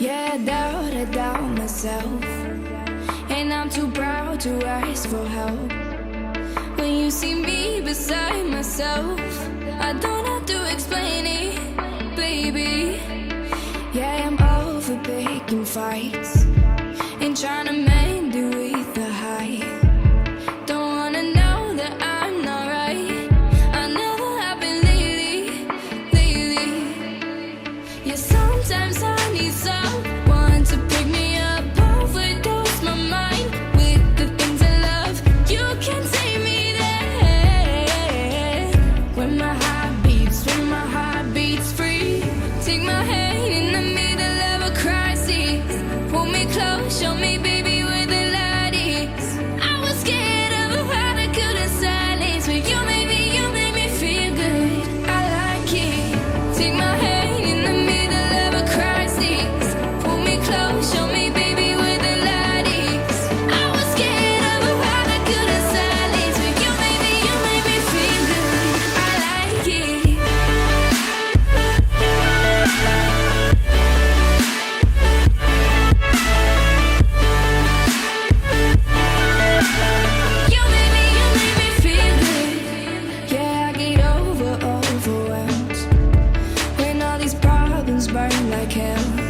Yeah, I doubt myself, and I'm too proud to ask for help. When you see me beside myself, I don't have to explain it, baby. Yeah, I'm over picking fights and trying to mend it with the height. Don't wanna know that I'm not right. I never have been lately. Yeah, sometimes I need someone to pick me up, overdose my mind with the things I love. You can take me there when my heart beats free. Take my hand in the middle of a crisis. Pull me close, show me, baby, where the light is. I was scared of a heart I couldn't silence, but you made me feel good. I like it. Take my hand in the middle of a crisis. Pull me close, show me, baby, where the light is. I was scared of a heart I couldn't silence, but you made me feel good. I like it. You made me feel good. Yeah, I get overwhelmed when all these problems burn like hell.